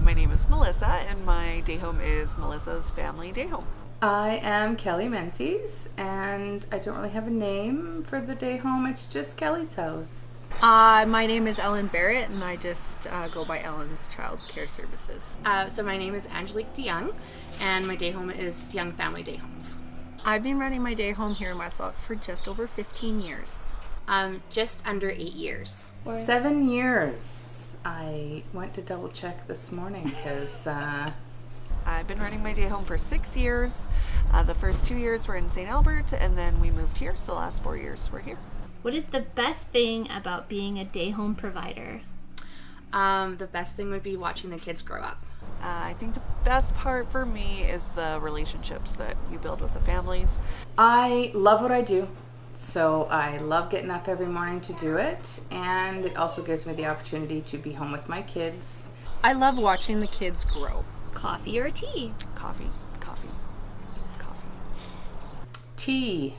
My name is Melissa, and my day home is Melissa's Family Day Home. I am Kelly Menzies, and I don't really have a name for the day home. It's just Kelly's house. My name is Ellen Barrett, and I just go by Ellen's Child Care Services. So my name is Angelique DeYoung, and my day home is DeYoung Family Day Homes. I've been running my day home here in Westlock for just over 15 years. Just under 8 years. 7 years. I went to double check this morning because I've been running my day home for 6 years. The first 2 years were in St. Albert, and then we moved here, so the last 4 years we're here. What is the best thing about being a day home provider? The best thing would be watching the kids grow up. I think the best part for me is the relationships that you build with the families. I love what I do. So I love getting up every morning to do it, and it also gives me the opportunity to be home with my kids. I love watching the kids grow. Coffee or tea? Coffee. Tea.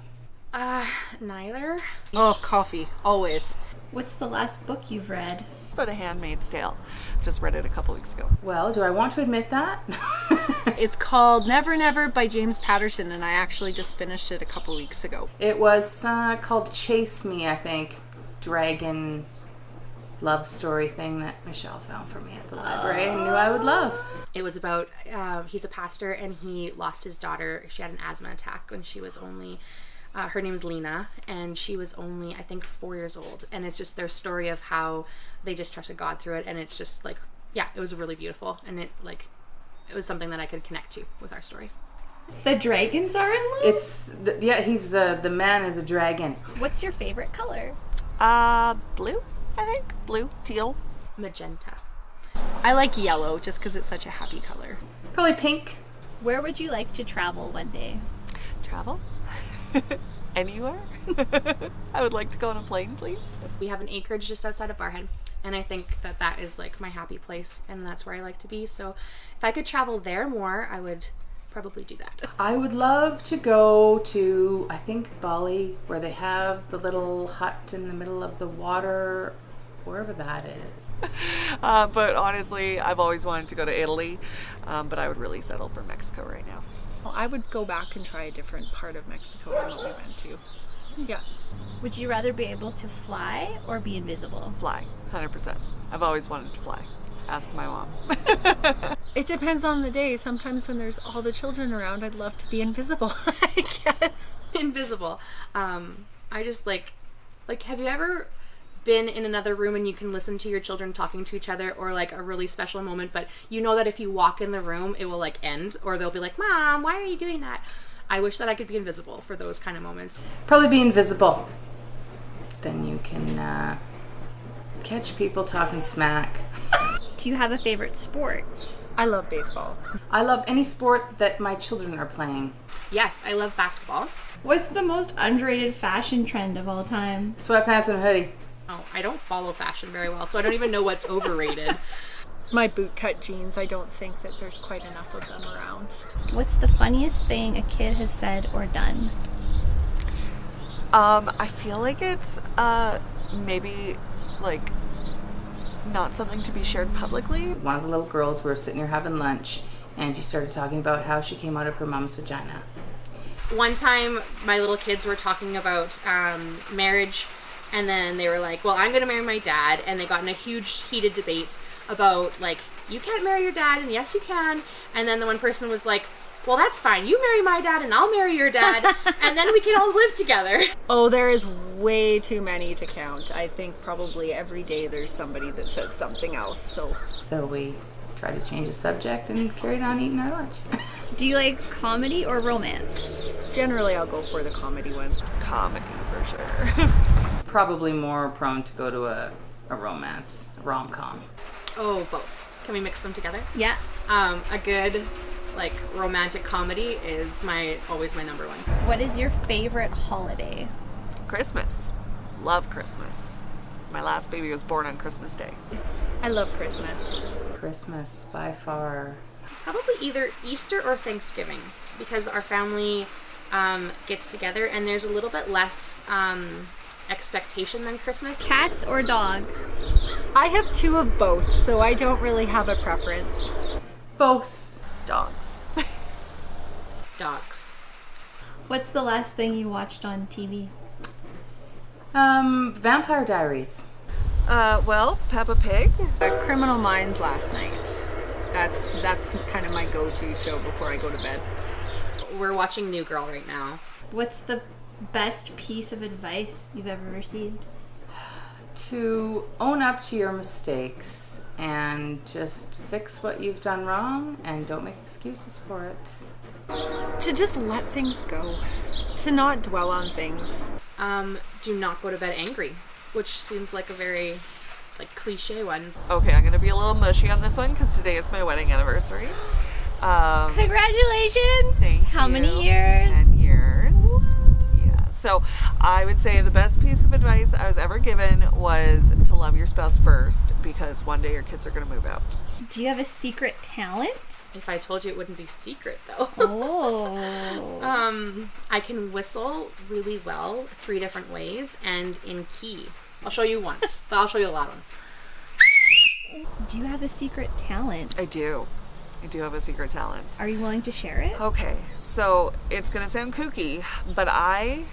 Neither. Oh, coffee, always. What's the last book you've read? But A Handmaid's Tale. Just read it a couple weeks ago. Well, do I want to admit that? It's called Never Never by James Patterson, and I actually just finished it a couple weeks ago. It was called Chase Me, I think. Dragon love story thing that Michelle found for me at the library and knew I would love. It was about, he's a pastor, and he lost his daughter. She had an asthma attack when she was only... her name is Lena, and she was only, I think, 4 years old. And it's just their story of how they just trusted God through it. And it's just like, yeah, it was really beautiful. And it was something that I could connect to with our story. The dragons are in love? He's the man is a dragon. What's your favorite color? Blue, I think. Blue, teal. Magenta. I like yellow just because it's such a happy color. Probably pink. Where would you like to travel one day? Travel? Anywhere? I would like to go on a plane, please. We have an acreage just outside of Barhead, and I think that is like my happy place, and that's where I like to be. So if I could travel there more, I would probably do that. I would love to go to, I think, Bali, where they have the little hut in the middle of the water, wherever that is. But honestly, I've always wanted to go to Italy, but I would really settle for Mexico right now. I would go back and try a different part of Mexico than what we went to. Yeah. Would you rather be able to fly or be invisible? Fly, 100%. I've always wanted to fly. Ask my mom. It depends on the day. Sometimes when there's all the children around, I'd love to be invisible, I guess. Invisible. I just like, have you ever been in another room and you can listen to your children talking to each other, or like a really special moment, but you know that if you walk in the room it will like end, or they'll be like, Mom, why are you doing that? I wish that I could be invisible for those kind of moments. Probably be invisible. Then you can catch people talking smack. Do you have a favorite sport? I love baseball. I love any sport that my children are playing. Yes, I love basketball. What's the most underrated fashion trend of all time? Sweatpants and a hoodie. Oh, I don't follow fashion very well, so I don't even know what's overrated. My bootcut jeans, I don't think that there's quite enough of them around. What's the funniest thing a kid has said or done? I feel like it's maybe like not something to be shared publicly. One of the little girls, we were sitting here having lunch, and she started talking about how she came out of her mom's vagina. One time my little kids were talking about marriage, and then they were like, well, I'm gonna marry my dad, and they got in a huge heated debate about like, you can't marry your dad, and yes you can. And then the one person was like, well, that's fine, you marry my dad and I'll marry your dad, and then we can all live together. Oh, there is way too many to count. I think probably every day there's somebody that says something else. So we try to change the subject and carried on eating our lunch. Do you like comedy or romance? Generally I'll go for the comedy one. Comedy for sure. Probably more prone to go to a romance, a rom-com. Oh, both. Can we mix them together? Yeah. A good like romantic comedy is always my number one. What is your favorite holiday? Christmas. Love Christmas. My last baby was born on Christmas Day. I love Christmas. Christmas, by far. Probably either Easter or Thanksgiving, because our family gets together and there's a little bit less expectation than Christmas. Cats or dogs? I have two of both, so I don't really have a preference. Both. Dogs. Dogs. What's the last thing you watched on TV? Vampire Diaries. Well, Peppa Pig. Criminal Minds last night. That's kind of my go-to show before I go to bed. We're watching New Girl right now. What's the best piece of advice you've ever received? To own up to your mistakes and just fix what you've done wrong and don't make excuses for it. To just let things go. To not dwell on things. Do not go to bed angry, which seems like a very cliche one. Okay, I'm gonna be a little mushy on this one because today is my wedding anniversary. Congratulations! Thank How you. many years? 10 years. Yeah. So I would say the best piece of advice I was ever given was to love your spouse first, because one day your kids are gonna move out. Do you have a secret talent? If I told you, it wouldn't be secret though. Oh. I can whistle really well 3 different ways and in key. I'll show you one, but I'll show you a loud one. Do you have a secret talent? I do have a secret talent. Are you willing to share it? Okay, so it's gonna sound kooky, but I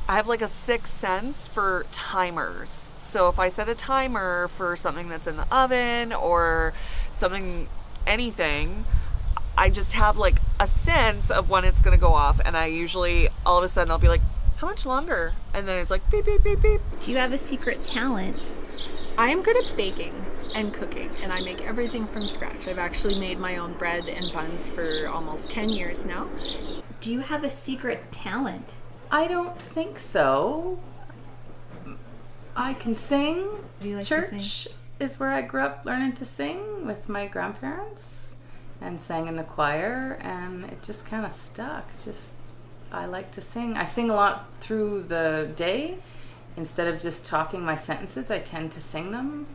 have like a sixth sense for timers. So if I set a timer for something that's in the oven or anything, I just have like a sense of when it's gonna go off, and I usually, all of a sudden I'll be like, how much longer? And then it's like beep, beep, beep, beep. Do you have a secret talent? I am good at baking and cooking, and I make everything from scratch. I've actually made my own bread and buns for almost 10 years now. Do you have a secret talent? I don't think so. I can sing. Do you like to Church sing? is where I grew up learning to sing with my grandparents and sang in the choir, and it just kind of stuck. I like to sing. I sing a lot through the day. Instead of just talking my sentences, I tend to sing them.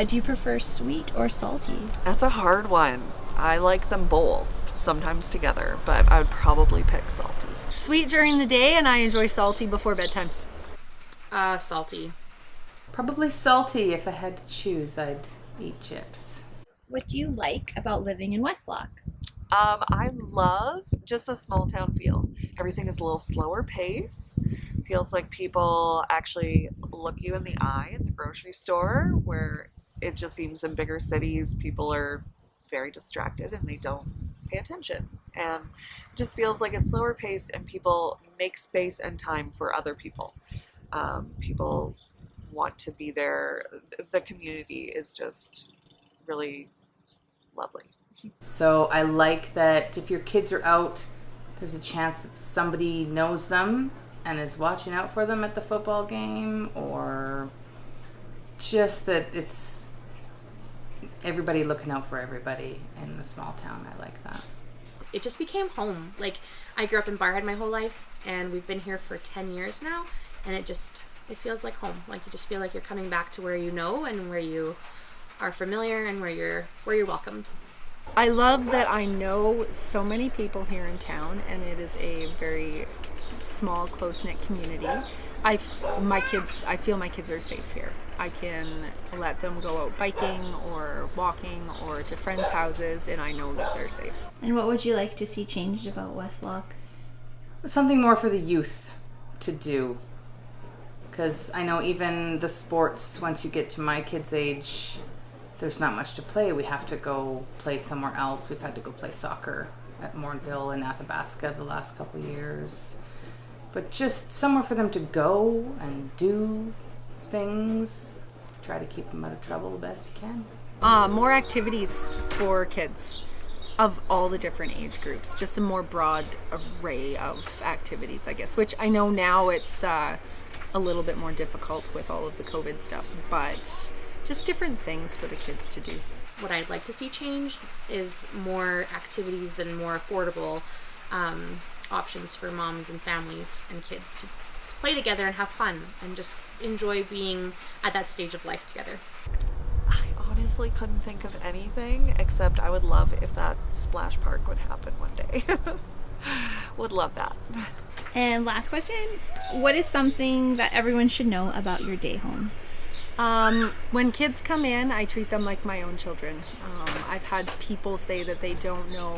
Do you prefer sweet or salty? That's a hard one. I like them both, sometimes together, but I would probably pick salty. Sweet during the day, and I enjoy salty before bedtime. Salty. Probably salty. If I had to choose, I'd eat chips. What do you like about living in Westlock? I love just a small town feel. Everything is a little slower pace. Feels like people actually look you in the eye in the grocery store, where it just seems in bigger cities people are very distracted and they don't pay attention. And it just feels like it's slower paced and people make space and time for other people. People want to be there. The community is just really lovely. So I like that if your kids are out, there's a chance that somebody knows them and is watching out for them at the football game, or just that it's everybody looking out for everybody in the small town. I like that. It just became home. Like, I grew up in Barhead my whole life, and we've been here for 10 years now, and it feels like home. Like, you just feel like you're coming back to where you know and where you are familiar and where you're welcomed. I love that I know so many people here in town, and it is a very small, close-knit community. I feel my kids are safe here. I can let them go out biking or walking or to friends' houses, and I know that they're safe. And what would you like to see changed about Westlock? Something more for the youth to do. Because I know even the sports, once you get to my kids' age, there's not much to play. We have to go play somewhere else. We've had to go play soccer at Mornville and Athabasca the last couple of years. But just somewhere for them to go and do things. Try to keep them out of trouble the best you can. More activities for kids of all the different age groups. Just a more broad array of activities, I guess, which I know now it's a little bit more difficult with all of the COVID stuff, but just different things for the kids to do. What I'd like to see change is more activities and more affordable options for moms and families and kids to play together and have fun and just enjoy being at that stage of life together. I honestly couldn't think of anything except I would love if that splash park would happen one day. Would love that. And last question, what is something that everyone should know about your day home? When kids come in, I treat them like my own children. I've had people say that they don't know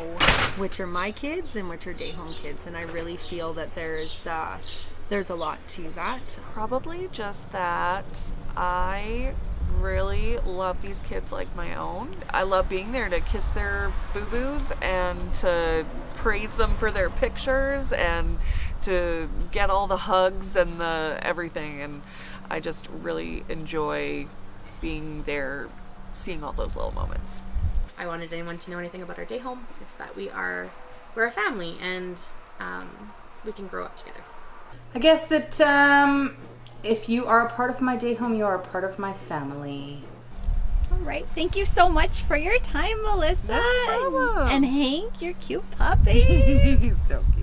which are my kids and which are day home kids, and I really feel that there's a lot to that. Probably just that I really love these kids like my own. I love being there to kiss their boo-boos and to praise them for their pictures and to get all the hugs and the everything, and I just really enjoy being there, seeing all those little moments. I wanted anyone to know anything about our day home. It's that we're a family, and we can grow up together. I guess that if you are a part of my day home, you are a part of my family. All right. Thank you so much for your time, Melissa. No problem. And Hank, your cute puppy. He's so cute.